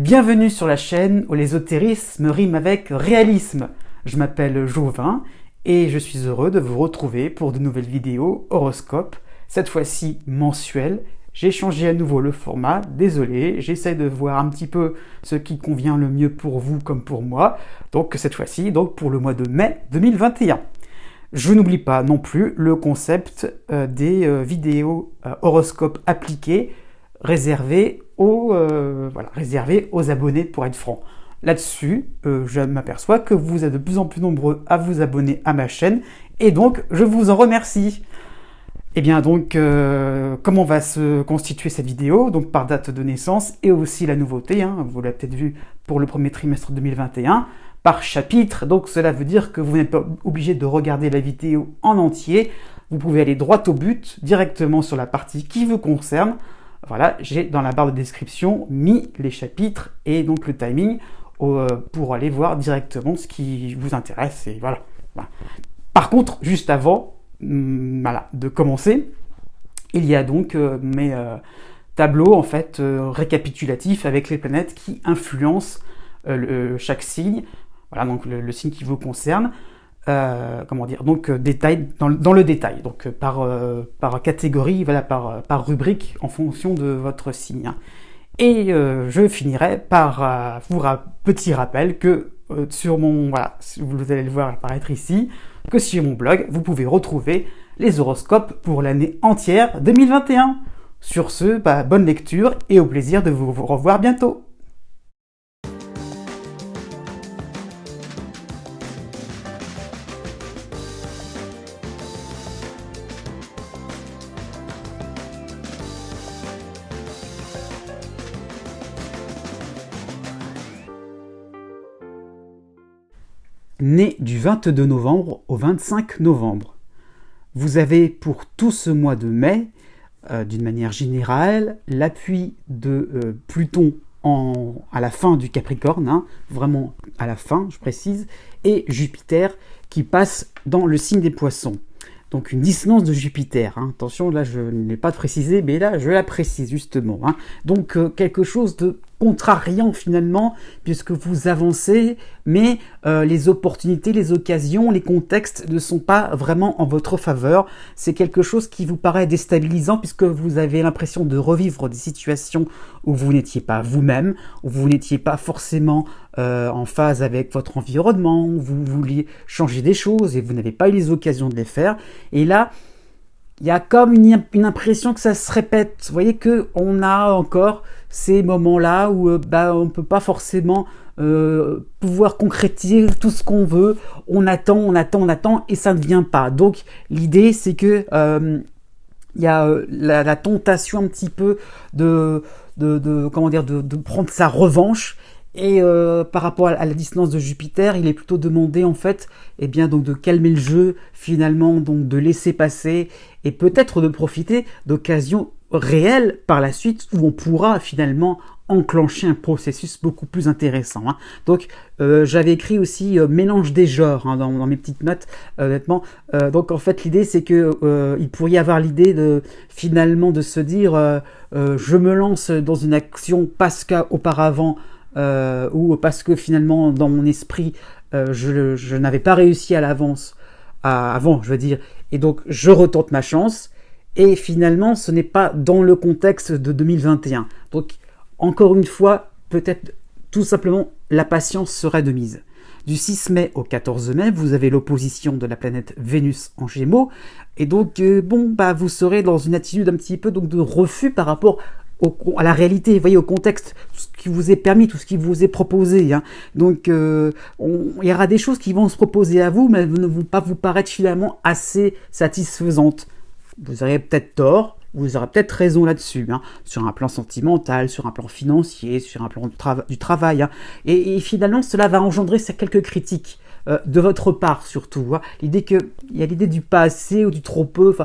Bienvenue sur la chaîne où l'ésotérisme rime avec réalisme. Je m'appelle Jovin et je suis heureux de vous retrouver pour de nouvelles vidéos horoscopes, cette fois-ci mensuelles. J'ai changé à nouveau le format, désolé, j'essaie de voir un petit peu ce qui convient le mieux pour vous comme pour moi. Donc cette fois-ci, pour le mois de mai 2021. Je n'oublie pas non plus le concept des vidéos horoscopes appliquées réservées aux abonnés, pour être franc. Là-dessus, je m'aperçois que vous êtes de plus en plus nombreux à vous abonner à ma chaîne, et donc je vous en remercie. Et bien donc, comment va se constituer cette vidéo? Donc par date de naissance, et aussi la nouveauté, vous l'avez peut-être vu pour le premier trimestre 2021, par chapitre. Donc cela veut dire que vous n'êtes pas obligé de regarder la vidéo en entier, vous pouvez aller droit au but, directement sur la partie qui vous concerne. Voilà, j'ai dans la barre de description mis les chapitres et donc le timing pour aller voir directement ce qui vous intéresse. Et voilà. Par contre, juste avant de commencer, il y a donc mes tableaux en fait récapitulatifs avec les planètes qui influencent chaque signe. Voilà, donc le signe qui vous concerne. Détail dans le détail, donc par catégorie, voilà, par rubrique en fonction de votre signe. Et je finirai par petit rappel que sur mon, voilà, vous allez le voir apparaître ici, que sur mon blog, vous pouvez retrouver les horoscopes pour l'année entière 2021. Sur ce, bonne lecture et au plaisir de vous revoir bientôt. Né du 22 novembre au 25 novembre. Vous avez pour tout ce mois de mai, d'une manière générale, l'appui de Pluton à la fin du Capricorne, vraiment à la fin, je précise, et Jupiter qui passe dans le signe des Poissons. Donc une dissonance de Jupiter, attention, là je ne l'ai pas précisé, mais là je la précise justement. Donc quelque chose de contrariant finalement, puisque vous avancez, mais les opportunités, les occasions, les contextes ne sont pas vraiment en votre faveur. C'est quelque chose qui vous paraît déstabilisant, puisque vous avez l'impression de revivre des situations où vous n'étiez pas vous-même, où vous n'étiez pas forcément en phase avec votre environnement, où vous vouliez changer des choses et vous n'avez pas eu les occasions de les faire. Et là, il y a comme une impression que ça se répète. Vous voyez qu'on a encore ces moments-là où on ne peut pas forcément pouvoir concrétiser tout ce qu'on veut. On attend et ça ne vient pas. Donc l'idée, c'est que il y a la tentation un petit peu de prendre sa revanche. Et par rapport à la distance de Jupiter, il est plutôt demandé en fait, donc de calmer le jeu, finalement, donc de laisser passer et peut-être de profiter d'occasions réelles par la suite où on pourra finalement enclencher un processus beaucoup plus intéressant. Donc j'avais écrit aussi mélange des genres dans mes petites notes, honnêtement. Donc en fait l'idée c'est que il pourrait y avoir l'idée de finalement de se dire je me lance dans une action parce qu'auparavant ou parce que finalement dans mon esprit je n'avais pas réussi à l'avance avant, je veux dire, et donc je retente ma chance, et finalement ce n'est pas dans le contexte de 2021. Donc encore une fois, peut-être tout simplement la patience serait de mise. Du 6 mai au 14 mai, vous avez l'opposition de la planète Vénus en Gémeaux, et donc vous serez dans une attitude un petit peu donc de refus par rapport à la réalité, vous voyez, au contexte, tout ce qui vous est permis, tout ce qui vous est proposé. Donc, il y aura des choses qui vont se proposer à vous, mais elles ne vont pas vous paraître finalement assez satisfaisantes. Vous aurez peut-être tort, vous aurez peut-être raison là-dessus, sur un plan sentimental, sur un plan financier, sur un plan du travail. Et finalement, cela va engendrer quelques critiques de votre part, surtout. Il y a l'idée du pas assez ou du trop peu.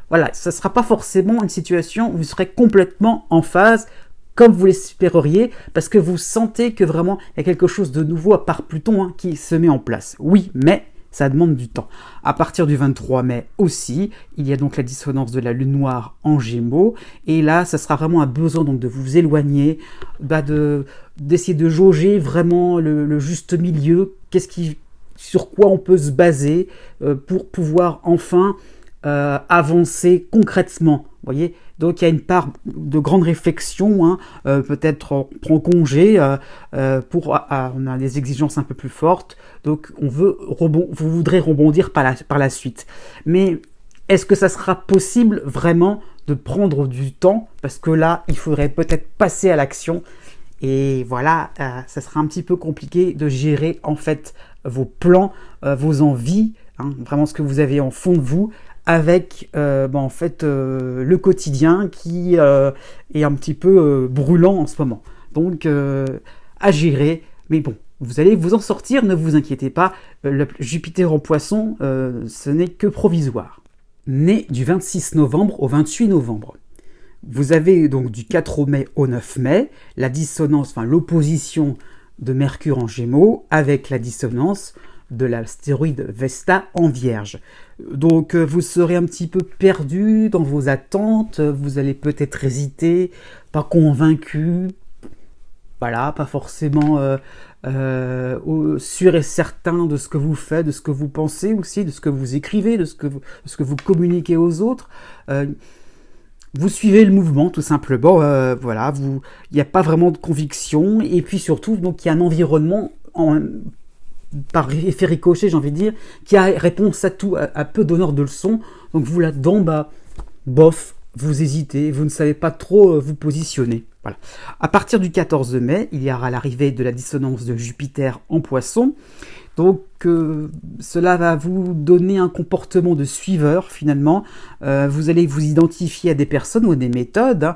Voilà, ça ne sera pas forcément une situation où vous serez complètement en phase comme vous l'espéreriez, parce que vous sentez que vraiment il y a quelque chose de nouveau à part Pluton qui se met en place. Oui, mais ça demande du temps. À partir du 23 mai aussi, il y a donc la dissonance de la lune noire en Gémeaux, et là, ça sera vraiment un besoin donc de vous éloigner, d'essayer de jauger vraiment le juste milieu, sur quoi on peut se baser pour pouvoir enfin avancer concrètement. Vous voyez, donc il y a une part de grande réflexion, hein, peut-être on prend congé, on a des exigences un peu plus fortes, donc vous voudrez rebondir par la suite. Mais est-ce que ça sera possible vraiment de prendre du temps? Parce que là, il faudrait peut-être passer à l'action. Et voilà, ça sera un petit peu compliqué de gérer en fait vos plans, vos envies, hein, vraiment ce que vous avez en fond de vous, avec le quotidien qui est un petit peu brûlant en ce moment. Donc à gérer, mais bon, vous allez vous en sortir, ne vous inquiétez pas, le Jupiter en Poisson, ce n'est que provisoire. Né du 26 novembre au 28 novembre. Vous avez donc du 4 mai au 9 mai la dissonance, l'opposition de Mercure en Gémeaux avec la dissonance de l'astéroïde Vesta en Vierge. Donc vous serez un petit peu perdu dans vos attentes, vous allez peut-être hésiter, pas convaincu, voilà, pas forcément sûr et certain de ce que vous faites, de ce que vous pensez aussi, de ce que vous écrivez, de ce que vous communiquez aux autres. Vous suivez le mouvement tout simplement, il n'y a pas vraiment de conviction, et puis surtout donc il y a un environnement par effet ricochet, j'ai envie de dire, qui a réponse à tout, à peu donneur de leçons. Donc vous là-dedans, bof, vous hésitez, vous ne savez pas trop vous positionner. Voilà. À partir du 14 mai, il y aura l'arrivée de la dissonance de Jupiter en Poisson. Donc cela va vous donner un comportement de suiveur finalement. Vous allez vous identifier à des personnes ou à des méthodes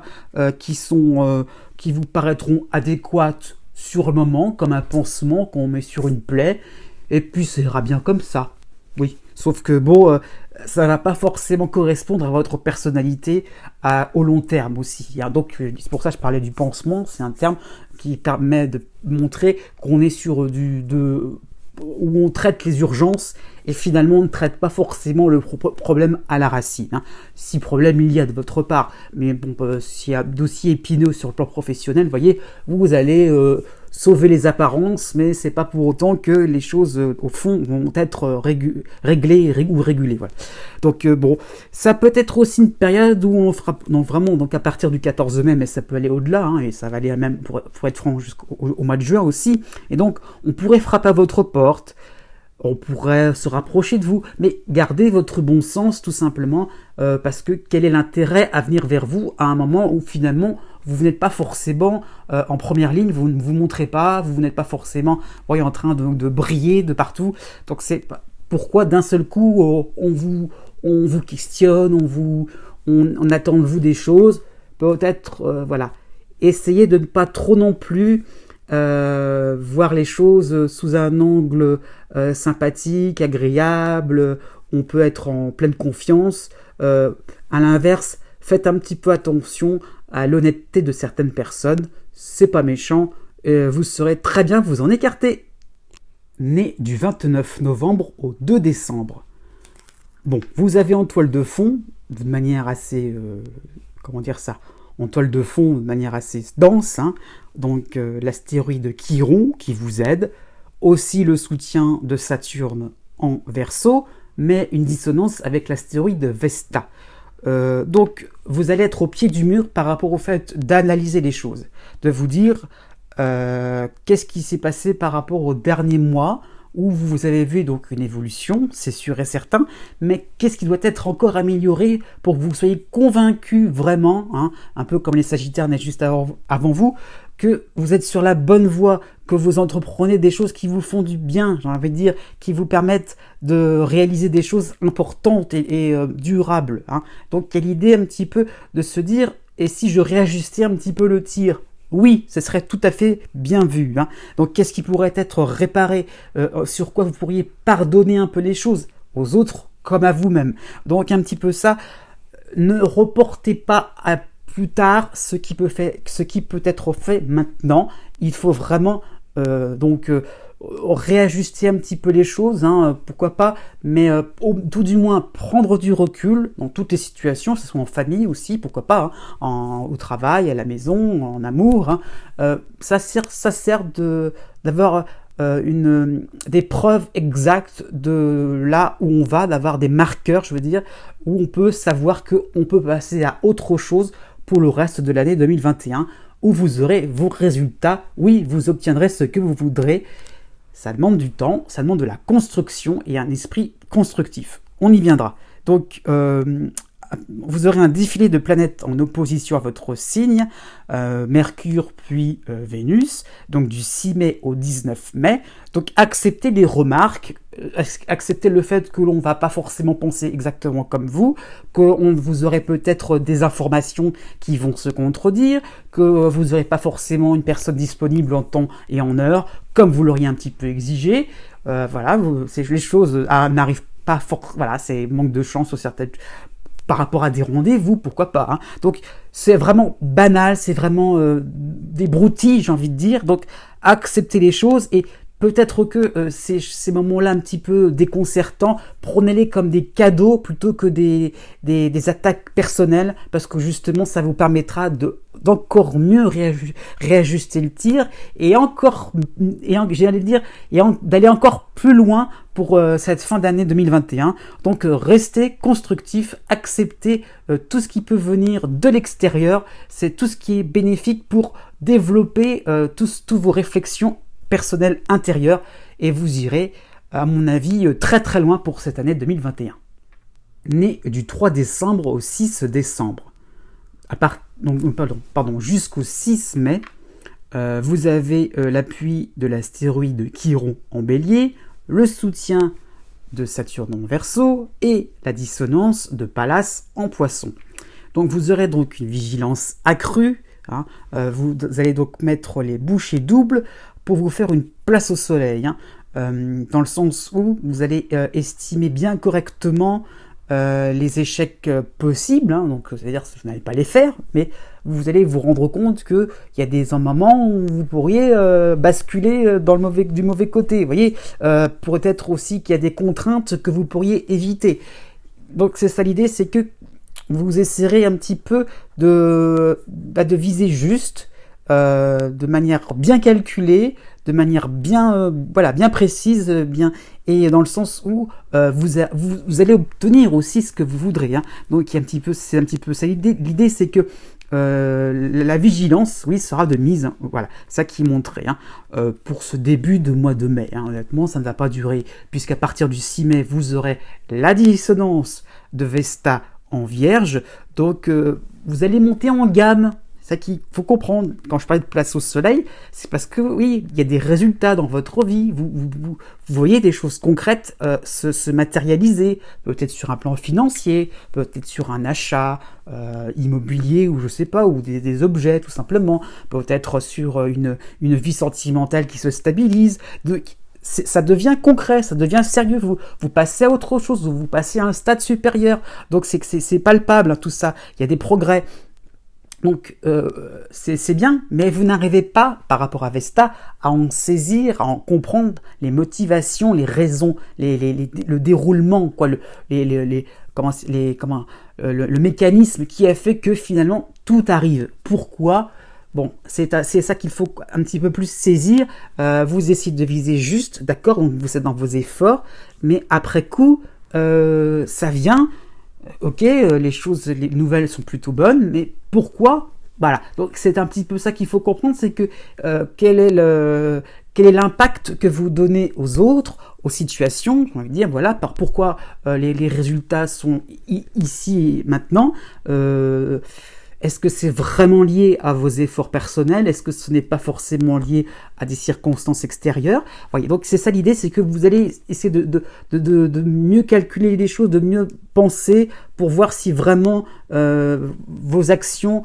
qui vous paraîtront adéquates sur le moment, comme un pansement qu'on met sur une plaie, et puis ça ira bien comme ça. Oui, sauf que ça va pas forcément correspondre à votre personnalité au long terme aussi. Donc c'est pour ça que je parlais du pansement, c'est un terme qui permet de montrer qu'on est sur où on traite les urgences et finalement on ne traite pas forcément le problème à la racine. Si problème il y a de votre part, mais s'il y a un dossier épineux sur le plan professionnel, vous allez sauver les apparences, mais c'est pas pour autant que les choses au fond vont être réglées ou régulées. Voilà. Donc ça peut être aussi une période où on fera vraiment donc à partir du 14 mai, mais ça peut aller au-delà, et ça va aller même pour être franc jusqu'au mois de juin aussi. Et donc on pourrait frapper à votre porte. On pourrait se rapprocher de vous, mais gardez votre bon sens tout simplement, parce que quel est l'intérêt à venir vers vous à un moment où finalement vous n'êtes pas forcément en première ligne, vous ne vous montrez pas, vous n'êtes pas forcément en train de briller de partout. Donc c'est pourquoi d'un seul coup on vous questionne, on attend de vous des choses. Peut-être essayez de ne pas trop non plus voir les choses sous un angle sympathique, agréable. On peut être en pleine confiance. À l'inverse, faites un petit peu attention à l'honnêteté de certaines personnes. C'est pas méchant, vous saurez très bien vous en écarter. Né du 29 novembre au 2 décembre. Vous avez en toile de fond, de manière assez... en toile de fond de manière assez dense, donc l'astéroïde Chiron qui vous aide, aussi le soutien de Saturne en Verseau, mais une dissonance avec l'astéroïde Vesta. Donc vous allez être au pied du mur par rapport au fait d'analyser les choses, de vous dire qu'est-ce qui s'est passé par rapport au dernier mois, où vous avez vu donc une évolution, c'est sûr et certain, mais qu'est-ce qui doit être encore amélioré pour que vous soyez convaincu vraiment, un peu comme les Sagittaires naissent juste avant vous, que vous êtes sur la bonne voie, que vous entreprenez des choses qui vous font du bien, j'ai envie de dire, qui vous permettent de réaliser des choses importantes et durables. Donc il y a l'idée un petit peu de se dire, et si je réajustais un petit peu le tir ? Oui, ce serait tout à fait bien vu. Donc, qu'est-ce qui pourrait être réparé, sur quoi vous pourriez pardonner un peu les choses aux autres comme à vous-même. Donc, un petit peu ça. Ne reportez pas à plus tard ce qui peut être fait maintenant. Il faut vraiment réajuster un petit peu les choses, hein, pourquoi pas, mais tout du moins prendre du recul dans toutes les situations, que ce soit en famille aussi, pourquoi pas, hein, au travail, à la maison, en amour. Hein, ça sert d'avoir des preuves exactes de là où on va, d'avoir des marqueurs, je veux dire, où on peut savoir qu'on peut passer à autre chose pour le reste de l'année 2021, où vous aurez vos résultats. Oui, vous obtiendrez ce que vous voudrez. Ça demande du temps, ça demande de la construction et un esprit constructif. On y viendra. Donc, vous aurez un défilé de planètes en opposition à votre signe, Mercure puis Vénus, donc du 6 mai au 19 mai. Donc acceptez les remarques, acceptez le fait que l'on ne va pas forcément penser exactement comme vous, que vous aurez peut-être des informations qui vont se contredire, que vous n'aurez pas forcément une personne disponible en temps et en heure, comme vous l'auriez un petit peu exigé. Voilà, les choses n'arrivent pas forcément. Voilà, c'est manque de chance sur certaines par rapport à des rendez-vous, pourquoi pas. Hein. Donc c'est vraiment banal, c'est vraiment des broutilles, j'ai envie de dire. Donc acceptez les choses et peut-être que ces moments-là un petit peu déconcertants, prenez-les comme des cadeaux plutôt que des attaques personnelles, parce que justement ça vous permettra d'encore mieux réajuster le tir et d'aller encore plus loin pour cette fin d'année 2021. Donc restez constructif, acceptez tout ce qui peut venir de l'extérieur, c'est tout ce qui est bénéfique pour développer toutes vos réflexions personnelles intérieures et vous irez, à mon avis, très très loin pour cette année 2021. Né du 3 décembre au 6 décembre, jusqu'au 6 mai, vous avez l'appui de l'astéroïde Chiron en Bélier, le soutien de Saturne en Verseau et la dissonance de Pallas en Poisson. Donc vous aurez donc une vigilance accrue, hein, vous allez donc mettre les bouchées doubles pour vous faire une place au soleil, hein, dans le sens où vous allez estimer bien correctement les échecs possibles, hein, donc c'est-à-dire que vous n'allez pas les faire, mais vous allez vous rendre compte qu'il y a des moments où vous pourriez basculer du mauvais côté. Vous voyez, pourrait être aussi qu'il y a des contraintes que vous pourriez éviter. Donc c'est ça l'idée, c'est que vous essaierez un petit peu de viser juste, de manière bien calculée, de manière bien précise, et dans le sens où vous allez obtenir aussi ce que vous voudrez. Hein. Donc c'est un petit peu ça l'idée. L'idée c'est que la vigilance, oui, sera de mise. Hein. Voilà, ça qui montrait pour ce début de mois de mai. Hein. Honnêtement, ça ne va pas durer, puisqu'à partir du 6 mai, vous aurez la dissonance de Vesta en Vierge. Donc, vous allez monter en gamme. C'est ça qu'il faut comprendre. Quand je parlais de place au soleil, c'est parce que, oui, il y a des résultats dans votre vie. Vous voyez des choses concrètes se matérialiser, peut-être sur un plan financier, peut-être sur un achat immobilier, ou je sais pas, ou des objets, tout simplement, peut-être sur une vie sentimentale qui se stabilise. Ça devient concret, ça devient sérieux, vous passez à autre chose, vous passez à un stade supérieur. Donc c'est palpable, hein, tout ça, il y a des progrès. Donc c'est bien, mais vous n'arrivez pas, par rapport à Vesta, à en saisir, à en comprendre les motivations, les raisons, le déroulement, quoi, le mécanisme qui a fait que finalement tout arrive. Pourquoi ? Bon, c'est ça qu'il faut un petit peu plus saisir. Vous essayez de viser juste, d'accord, donc vous êtes dans vos efforts, mais après coup, ça vient. Ok, les nouvelles sont plutôt bonnes, mais pourquoi ? Voilà, donc c'est un petit peu ça qu'il faut comprendre, c'est que quel est l'impact que vous donnez aux autres, aux situations, on va dire, voilà, pourquoi les résultats sont ici et maintenant. Est-ce que c'est vraiment lié à vos efforts personnels ? Est-ce que ce n'est pas forcément lié à des circonstances extérieures ? Voyez, donc c'est ça l'idée, c'est que vous allez essayer de mieux calculer les choses, de mieux penser pour voir si vraiment vos actions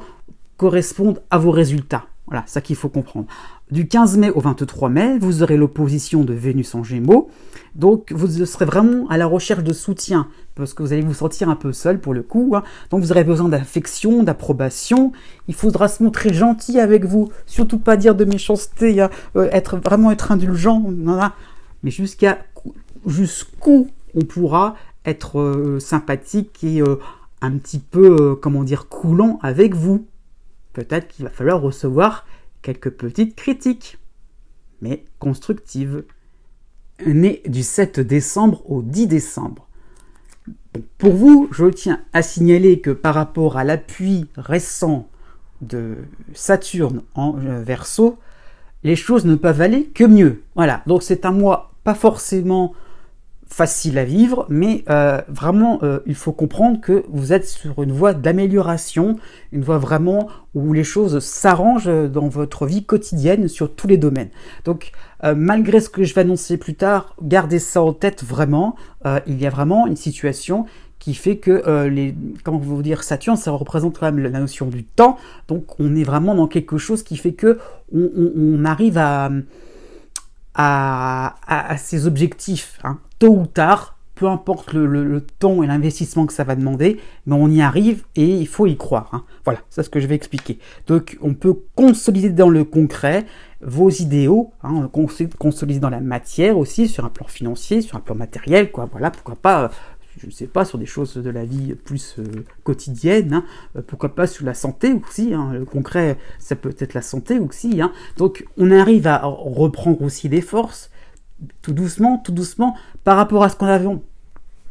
correspondent à vos résultats. Voilà, ça qu'il faut comprendre. Du 15 mai au 23 mai, vous aurez l'opposition de Vénus en Gémeaux. Donc, vous serez vraiment à la recherche de soutien, parce que vous allez vous sentir un peu seul pour le coup. Hein. Donc, vous aurez besoin d'affection, d'approbation. Il faudra se montrer gentil avec vous, surtout pas dire de méchanceté, hein. Vraiment être indulgent, voilà. Mais jusqu'où on pourra être sympathique et un petit peu, coulant avec vous. Peut-être qu'il va falloir recevoir quelques petites critiques, mais constructives. Né du 7 décembre au 10 décembre. Bon, pour vous, je tiens à signaler que par rapport à l'appui récent de Saturne en Verseau, les choses ne peuvent aller que mieux. Voilà, donc c'est un mois pas forcément facile à vivre, mais vraiment, il faut comprendre que vous êtes sur une voie d'amélioration, une voie vraiment où les choses s'arrangent dans votre vie quotidienne sur tous les domaines. Donc, malgré ce que je vais annoncer plus tard, gardez ça en tête vraiment. Il y a vraiment une situation qui fait que Saturne, ça représente quand même la notion du temps. Donc, on est vraiment dans quelque chose qui fait que on arrive à ses objectifs, hein. Tôt ou tard, peu importe le temps et l'investissement que ça va demander, mais on y arrive et il faut y croire. Hein. Voilà, c'est ce que je vais expliquer. Donc, on peut consolider dans le concret vos idéaux, hein, consolider dans la matière aussi, sur un plan financier, sur un plan matériel, quoi. Voilà, pourquoi pas, je ne sais pas, sur des choses de la vie plus quotidienne, hein, pourquoi pas sur la santé aussi, hein, le concret, ça peut être la santé aussi. Hein. Donc, on arrive à reprendre aussi des forces, tout doucement, par rapport à ce qu'on avait,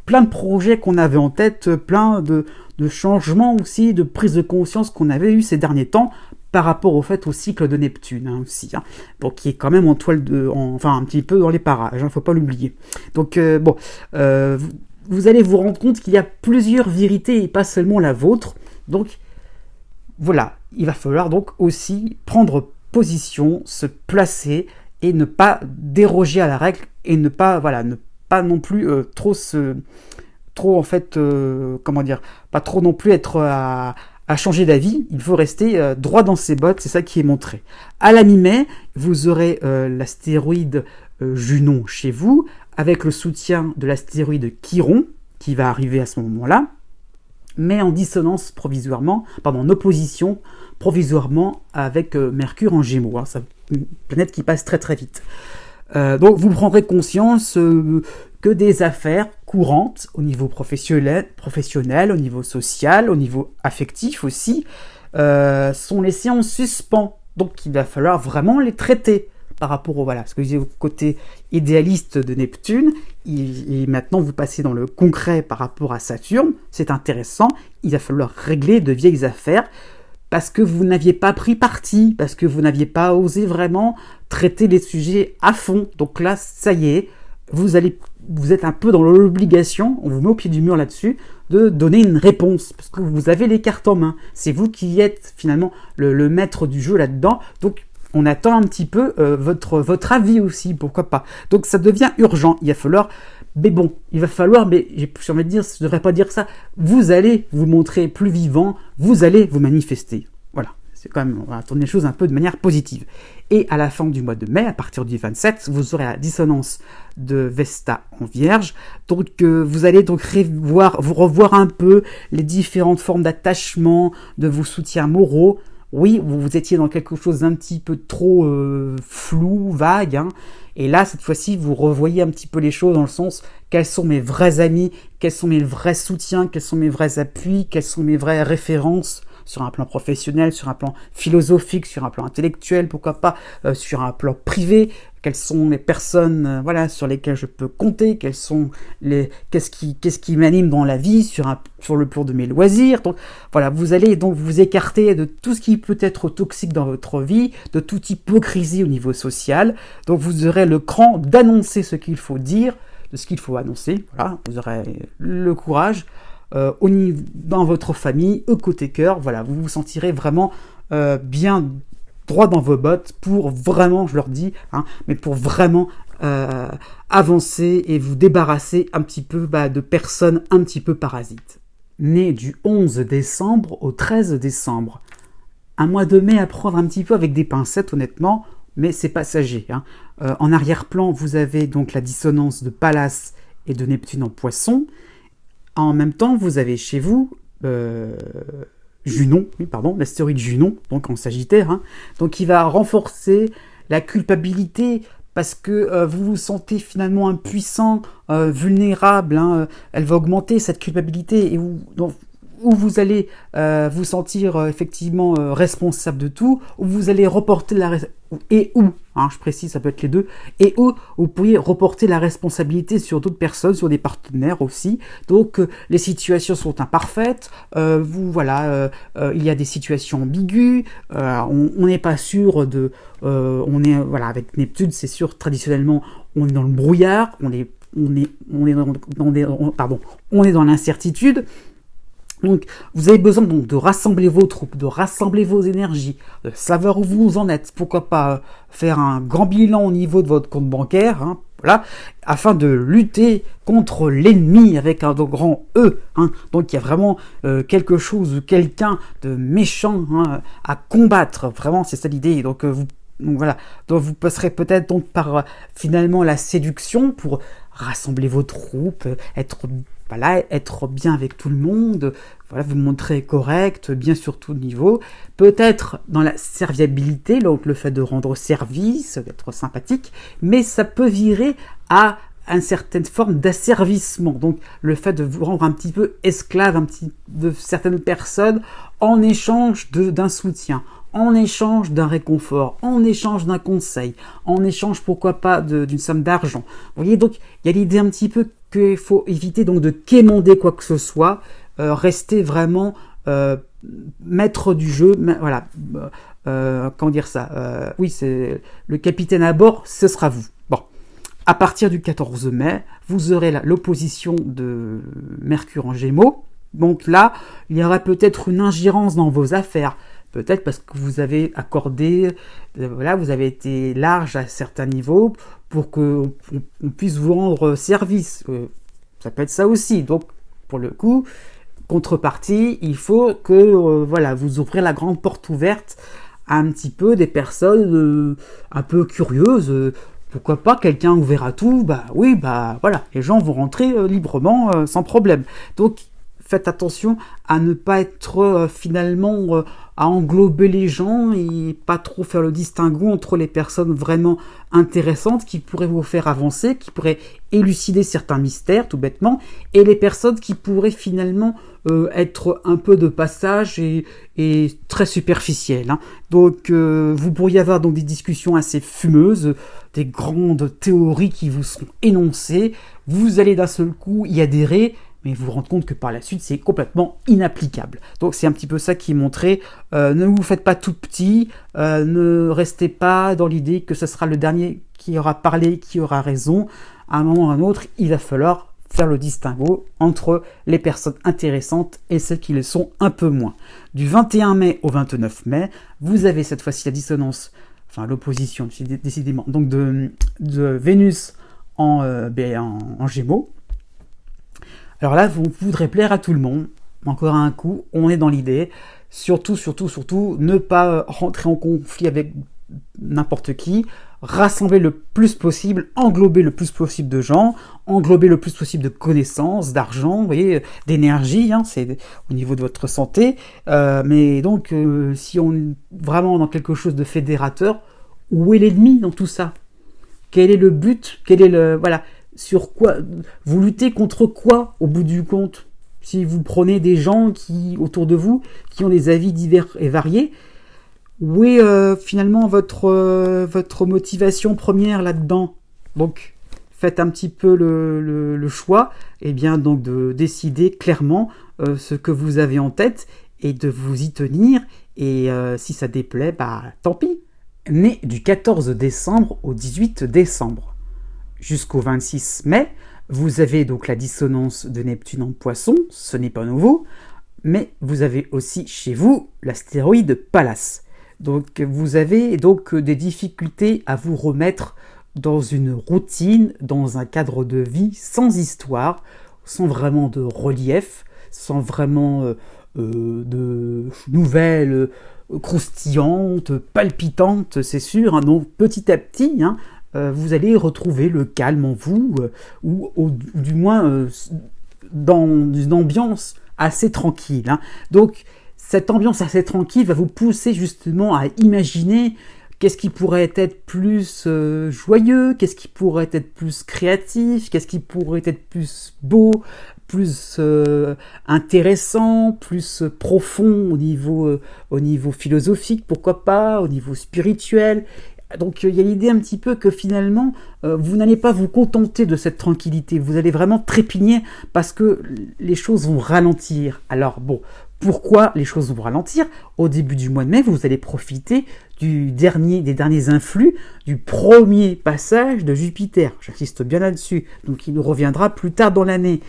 plein de projets qu'on avait en tête, plein de changements aussi, de prise de conscience qu'on avait eu ces derniers temps, par rapport au fait au cycle de Neptune, hein, aussi, hein, donc qui est quand même un petit peu dans les parages, hein, faut pas l'oublier. Donc vous allez vous rendre compte qu'il y a plusieurs vérités et pas seulement la vôtre. Donc voilà, il va falloir donc aussi prendre position, se placer et ne pas déroger à la règle et ne pas non plus pas trop non plus être à changer d'avis. Il faut rester droit dans ses bottes, c'est ça qui est montré. À la mi-mai, vous aurez l'astéroïde Junon chez vous, avec le soutien de l'astéroïde Chiron, qui va arriver à ce moment-là, mais en opposition provisoirement avec Mercure en Gémeaux. Hein, une planète qui passe très très vite. Donc vous prendrez conscience que des affaires courantes au niveau professionnel, au niveau social, au niveau affectif aussi, sont laissées en suspens. Donc il va falloir vraiment les traiter par rapport ce que je disais au côté idéaliste de Neptune. Et maintenant vous passez dans le concret par rapport à Saturne. C'est intéressant. Il va falloir régler de vieilles affaires, parce que vous n'aviez pas pris parti, parce que vous n'aviez pas osé vraiment traiter les sujets à fond. Donc là, ça y est, vous êtes un peu dans l'obligation, on vous met au pied du mur là-dessus, de donner une réponse, parce que vous avez les cartes en main. C'est vous qui êtes finalement le maître du jeu là-dedans. Donc on attend un petit peu votre avis aussi, pourquoi pas. Donc ça devient urgent, il va falloir... Mais j'ai envie de dire, je ne devrais pas dire ça, vous allez vous montrer plus vivant, vous allez vous manifester. Voilà, c'est quand même, on va tourner les choses un peu de manière positive. Et à la fin du mois de mai, à partir du 27, vous aurez la dissonance de Vesta en Vierge. Donc vous allez donc revoir un peu les différentes formes d'attachement, de vos soutiens moraux. Oui, vous étiez dans quelque chose d'un petit peu trop flou, vague, hein. Et là, cette fois-ci, vous revoyez un petit peu les choses dans le sens, quels sont mes vrais amis, quels sont mes vrais soutiens, quels sont mes vrais appuis, quelles sont mes vraies références sur un plan professionnel, sur un plan philosophique, sur un plan intellectuel, pourquoi pas, sur un plan privé, quelles sont les personnes sur lesquelles je peux compter, qu'est-ce qui m'anime dans la vie, sur le plan de mes loisirs. Donc voilà, vous allez donc vous écarter de tout ce qui peut être toxique dans votre vie, de toute hypocrisie au niveau social. Donc vous aurez le cran d'annoncer ce qu'il faut dire, de ce qu'il faut annoncer. Voilà, vous aurez le courage. Dans votre famille, au côté cœur, voilà, vous vous sentirez vraiment bien droit dans vos bottes pour vraiment, je leur dis, hein, mais pour vraiment avancer et vous débarrasser un petit peu de personnes un petit peu parasites. Né du 11 décembre au 13 décembre. un mois de mai à prendre un petit peu avec des pincettes, honnêtement, mais c'est passager, hein. En arrière-plan, vous avez donc la dissonance de Pallas et de Neptune en Poisson. En même temps, vous avez chez vous Junon, oui, pardon, l'astéroïde Junon, donc en Sagittaire, hein, donc il va renforcer la culpabilité parce que vous vous sentez finalement impuissant, vulnérable, hein, elle va augmenter cette culpabilité et où vous allez vous sentir effectivement responsable de tout, où vous allez reporter je précise, ça peut être les deux, et où vous pourriez reporter la responsabilité sur d'autres personnes, sur des partenaires aussi. Donc les situations sont imparfaites, il y a des situations ambiguës, on n'est pas sûr de, avec Neptune, c'est sûr, traditionnellement, on est dans le brouillard, on est dans l'incertitude. Donc, vous avez besoin donc de rassembler vos troupes, de rassembler vos énergies, de savoir où vous en êtes. Pourquoi pas faire un grand bilan au niveau de votre compte bancaire, hein, voilà, afin de lutter contre l'ennemi avec un grand E. Hein. Donc, il y a vraiment quelque chose, quelqu'un de méchant, hein, à combattre. Vraiment, c'est ça l'idée. Donc, vous passerez peut-être donc par finalement la séduction pour rassembler vos troupes, être bien avec tout le monde, vous montrer correct, bien sur tout niveau, peut-être dans la serviabilité, donc le fait de rendre service, d'être sympathique, mais ça peut virer à une certaine forme d'asservissement, donc le fait de vous rendre un petit peu esclave de certaines personnes en échange d'un soutien, en échange d'un réconfort, en échange d'un conseil, en échange, pourquoi pas, d'une somme d'argent. Vous voyez, donc, il y a l'idée un petit peu qu'il faut éviter donc de quémander quoi que ce soit, rester vraiment maître du jeu, c'est le capitaine à bord, ce sera vous. Bon, à partir du 14 mai, vous aurez l'opposition de Mercure en Gémeaux, donc là, il y aura peut-être une ingérence dans vos affaires, peut-être parce que vous avez accordé, vous avez été large à certains niveaux pour qu'on puisse vous rendre service. Ça peut être ça aussi. Donc, pour le coup, contrepartie, il faut que vous ouvrez la grande porte ouverte à un petit peu des personnes un peu curieuses. Pourquoi pas, quelqu'un ouvrira tout, les gens vont rentrer librement, sans problème. Donc, faites attention à ne pas être finalement à englober les gens et pas trop faire le distinguo entre les personnes vraiment intéressantes qui pourraient vous faire avancer, qui pourraient élucider certains mystères tout bêtement, et les personnes qui pourraient finalement être un peu de passage et très superficielles. Hein. Donc vous pourriez avoir donc des discussions assez fumeuses, des grandes théories qui vous seront énoncées, vous allez d'un seul coup y adhérer, mais vous vous rendez compte que par la suite, c'est complètement inapplicable. Donc c'est un petit peu ça qui est montré. Ne vous faites pas tout petit, ne restez pas dans l'idée que ce sera le dernier qui aura parlé, qui aura raison. À un moment ou à un autre, il va falloir faire le distinguo entre les personnes intéressantes et celles qui le sont un peu moins. Du 21 mai au 29 mai, vous avez cette fois-ci la dissonance, l'opposition, décidément, donc de Vénus en Gémeaux. Alors là, vous voudrez plaire à tout le monde. Encore un coup, on est dans l'idée. Surtout, ne pas rentrer en conflit avec n'importe qui. Rassembler le plus possible, englober le plus possible de gens, englober le plus possible de connaissances, d'argent, vous voyez, d'énergie, hein, c'est au niveau de votre santé. Mais donc, si on est vraiment dans quelque chose de fédérateur, où est l'ennemi dans tout ça ? Quel est le but ? Sur quoi vous luttez contre quoi au bout du compte? Si vous prenez des gens autour de vous qui ont des avis divers et variés, où est finalement votre motivation première là-dedans? Donc faites un petit peu le choix, et bien donc de décider clairement ce que vous avez en tête et de vous y tenir. Et si ça déplaît, tant pis. Né du 14 décembre au 18 décembre. Jusqu'au 26 mai, vous avez donc la dissonance de Neptune en Poisson, ce n'est pas nouveau, mais vous avez aussi chez vous l'astéroïde Pallas. Donc vous avez donc des difficultés à vous remettre dans une routine, dans un cadre de vie sans histoire, sans vraiment de relief. sans vraiment de nouvelles croustillantes, palpitantes, c'est sûr, hein. Donc petit à petit, hein, vous allez retrouver le calme en vous, ou du moins dans une ambiance assez tranquille, hein. Donc cette ambiance assez tranquille va vous pousser justement à imaginer qu'est-ce qui pourrait être plus joyeux, qu'est-ce qui pourrait être plus créatif, qu'est-ce qui pourrait être plus beau, plus intéressant, plus profond au niveau philosophique, pourquoi pas, au niveau spirituel. Donc il y a l'idée un petit peu que finalement, vous n'allez pas vous contenter de cette tranquillité, vous allez vraiment trépigner parce que les choses vont ralentir. Alors bon, pourquoi les choses vont ralentir? Au début du mois de mai, vous allez profiter des derniers influx du premier passage de Jupiter. J'insiste bien là-dessus, donc il nous reviendra plus tard dans l'année.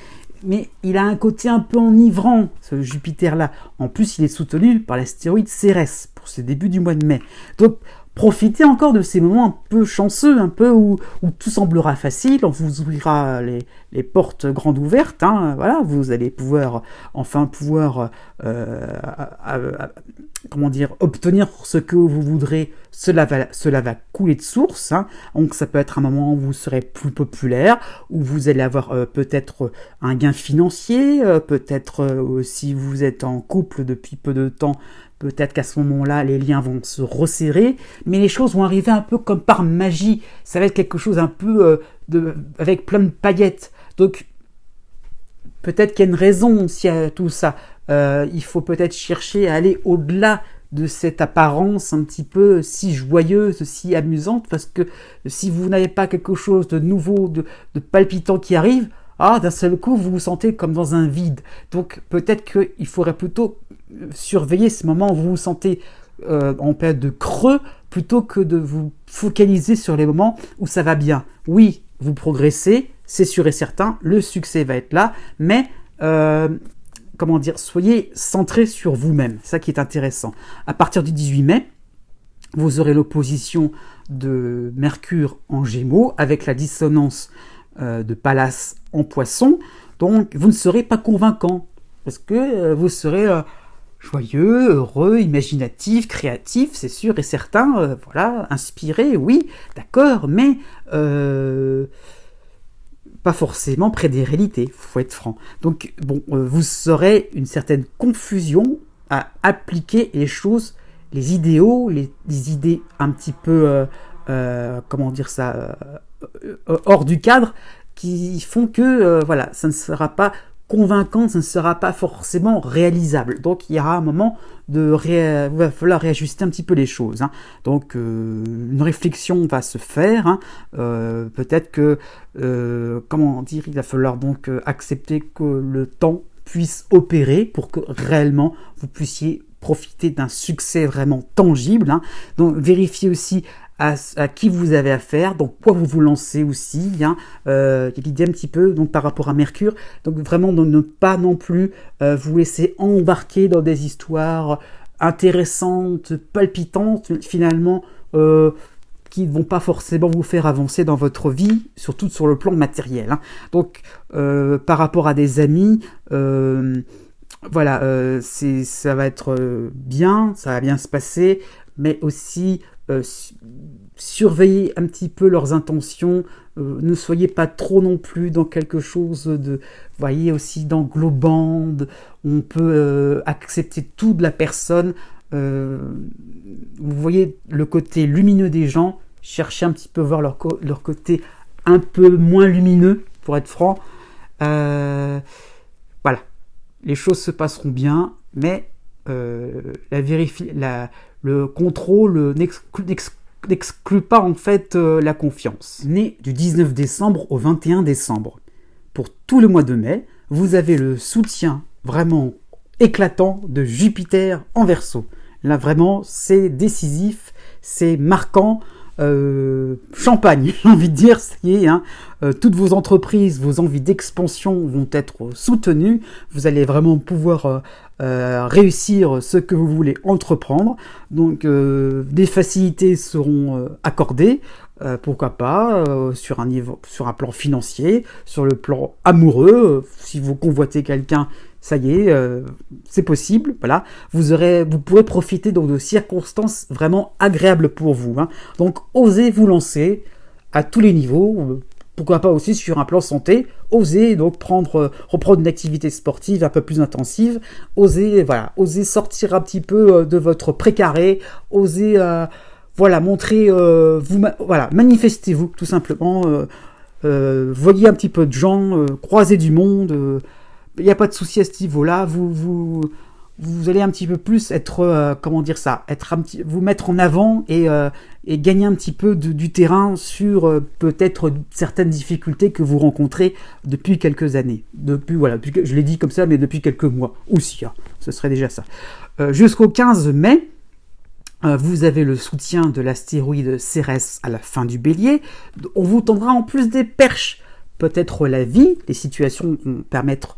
Mais il a un côté un peu enivrant, ce Jupiter-là. En plus, il est soutenu par l'astéroïde Cérès pour ce début du mois de mai. Donc, profitez encore de ces moments un peu chanceux, un peu où tout semblera facile, on vous ouvrira les portes grandes ouvertes, hein, voilà, vous allez enfin pouvoir obtenir ce que vous voudrez, cela va couler de source, hein. Donc ça peut être un moment où vous serez plus populaire, où vous allez avoir peut-être un gain financier, peut-être si vous êtes en couple depuis peu de temps, peut-être qu'à ce moment-là, les liens vont se resserrer, mais les choses vont arriver un peu comme par magie. Ça va être quelque chose un peu avec plein de paillettes. Donc, peut-être qu'il y a une raison aussi à tout ça. Il faut peut-être chercher à aller au-delà de cette apparence un petit peu si joyeuse, si amusante, parce que si vous n'avez pas quelque chose de nouveau, de palpitant qui arrive, d'un seul coup, vous vous sentez comme dans un vide. Donc, peut-être qu'il faudrait plutôt surveiller ce moment où vous vous sentez en période de creux, plutôt que de vous focaliser sur les moments où ça va bien. Oui, vous progressez, c'est sûr et certain, le succès va être là, mais soyez centré sur vous-même, c'est ça qui est intéressant. À partir du 18 mai, vous aurez l'opposition de Mercure en Gémeaux avec la dissonance de Pallas en Poisson, donc vous ne serez pas convaincant, parce que vous serez joyeux, heureux, imaginatif, créatif, c'est sûr et certain, inspiré, oui, d'accord, mais pas forcément près des réalités, faut être franc. Donc bon, vous aurez une certaine confusion à appliquer les choses, les idéaux, les idées un petit peu, hors du cadre, qui font que, ça ne sera pas convaincant, ça ne sera pas forcément réalisable. Donc il y aura un moment il va falloir réajuster un petit peu les choses, hein. Donc une réflexion va se faire, hein. Peut-être que il va falloir donc accepter que le temps puisse opérer pour que réellement vous puissiez profiter d'un succès vraiment tangible, hein. Donc vérifiez aussi à qui vous avez affaire, donc quoi vous vous lancez aussi, hein. L'idée un petit peu donc par rapport à Mercure, donc vraiment de ne pas non plus vous laisser embarquer dans des histoires intéressantes, palpitantes, finalement qui ne vont pas forcément vous faire avancer dans votre vie, surtout sur le plan matériel, hein. Donc par rapport à des amis, ça va être bien, ça va bien se passer, mais aussi surveillez un petit peu leurs intentions, ne soyez pas trop non plus dans quelque chose de, voyez, aussi d'englobant, on peut accepter tout de la personne, vous voyez le côté lumineux des gens, cherchez un petit peu voir leur côté un peu moins lumineux, pour être franc, les choses se passeront bien, mais le contrôle n'exclut pas en fait la confiance. Né du 19 décembre au 21 décembre. Pour tout le mois de mai, vous avez le soutien vraiment éclatant de Jupiter en Verseau. Là vraiment, c'est décisif, c'est marquant. Champagne, j'ai envie de dire, ça y est, hein. Toutes vos entreprises, vos envies d'expansion vont être soutenues, vous allez vraiment pouvoir réussir ce que vous voulez entreprendre, donc des facilités seront accordées, pourquoi pas, sur un plan financier, sur le plan amoureux, si vous convoitez quelqu'un, ça y est, c'est possible, voilà. Vous pourrez profiter donc de circonstances vraiment agréables pour vous, hein. Donc, osez vous lancer à tous les niveaux. Pourquoi pas aussi sur un plan santé, osez donc reprendre une activité sportive un peu plus intensive, osez sortir un petit peu de votre précaré, osez montrer, manifestez-vous tout simplement, voyez un petit peu de gens, croisez du monde, il n'y a pas de souci à ce niveau-là, vous allez un petit peu plus être, vous mettre en avant et gagner un petit peu du terrain sur peut-être certaines difficultés que vous rencontrez depuis quelques années. Je l'ai dit comme ça, mais depuis quelques mois aussi, hein, ce serait déjà ça. Jusqu'au 15 mai, vous avez le soutien de l'astéroïde Cérès à la fin du Bélier. On vous tendra en plus des perches. Peut-être la vie, les situations vont permettre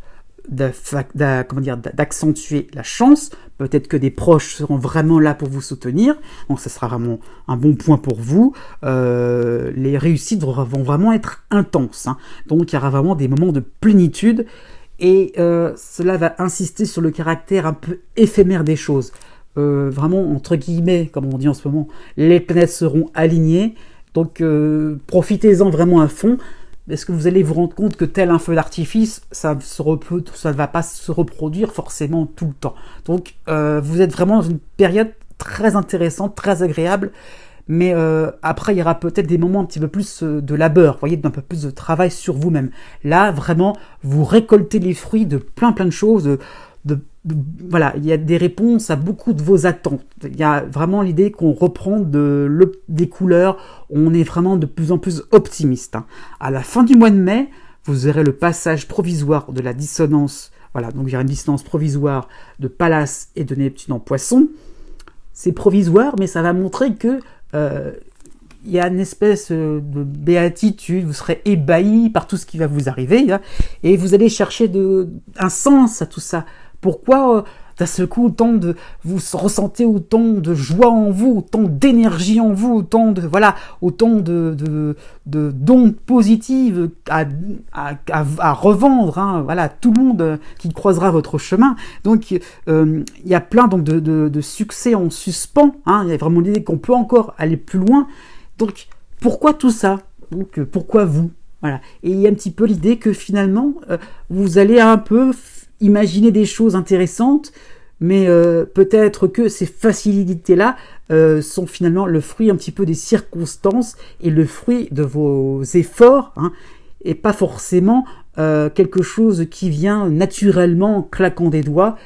d'accentuer la chance. Peut-être que des proches seront vraiment là pour vous soutenir. Donc ça sera vraiment un bon point pour vous. Les réussites vont vraiment être intenses, hein. Donc il y aura vraiment des moments de plénitude. Et cela va insister sur le caractère un peu éphémère des choses. Vraiment, entre guillemets, comme on dit en ce moment, les planètes seront alignées. Donc profitez-en vraiment à fond. Est-ce que vous allez vous rendre compte que tel un feu d'artifice, ça ne va pas se reproduire forcément tout le temps. Donc vous êtes vraiment dans une période très intéressante, très agréable, mais après il y aura peut-être des moments un petit peu plus de labeur, vous voyez, d'un peu plus de travail sur vous-même. Là, vraiment, vous récoltez les fruits de plein de choses, voilà, il y a des réponses à beaucoup de vos attentes. Il y a vraiment l'idée qu'on reprend des couleurs, on est vraiment de plus en plus optimiste, hein. À la fin du mois de mai, vous aurez le passage provisoire de la dissonance, voilà, donc il y aura une dissonance provisoire de Pallas et de Neptune en Poisson. C'est provisoire, mais ça va montrer que il y a une espèce de béatitude, vous serez ébahi par tout ce qui va vous arriver, hein, et vous allez chercher un sens à tout ça. Pourquoi d'un seul coup vous ressentez autant de joie en vous, autant d'énergie en vous, autant de d'ondes positives à revendre, hein, voilà, tout le monde qui croisera votre chemin. Donc il y a plein donc de succès en suspens, hein, il y a vraiment l'idée qu'on peut encore aller plus loin. Donc pourquoi tout ça? Donc pourquoi vous? Voilà. Et il y a un petit peu l'idée que finalement vous allez un peu imaginer des choses intéressantes, mais peut-être que ces facilités-là sont finalement le fruit un petit peu des circonstances et le fruit de vos efforts, hein, et pas forcément quelque chose qui vient naturellement en claquant des doigts.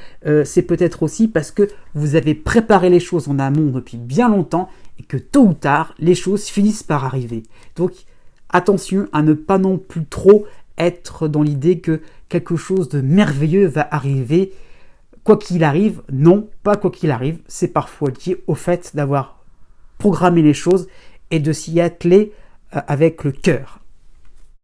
C'est peut-être aussi parce que vous avez préparé les choses en amont depuis bien longtemps et que tôt ou tard, les choses finissent par arriver. Donc attention à ne pas non plus trop être dans l'idée que quelque chose de merveilleux va arriver, quoi qu'il arrive. Non, pas quoi qu'il arrive, c'est parfois lié au fait d'avoir programmé les choses et de s'y atteler avec le cœur.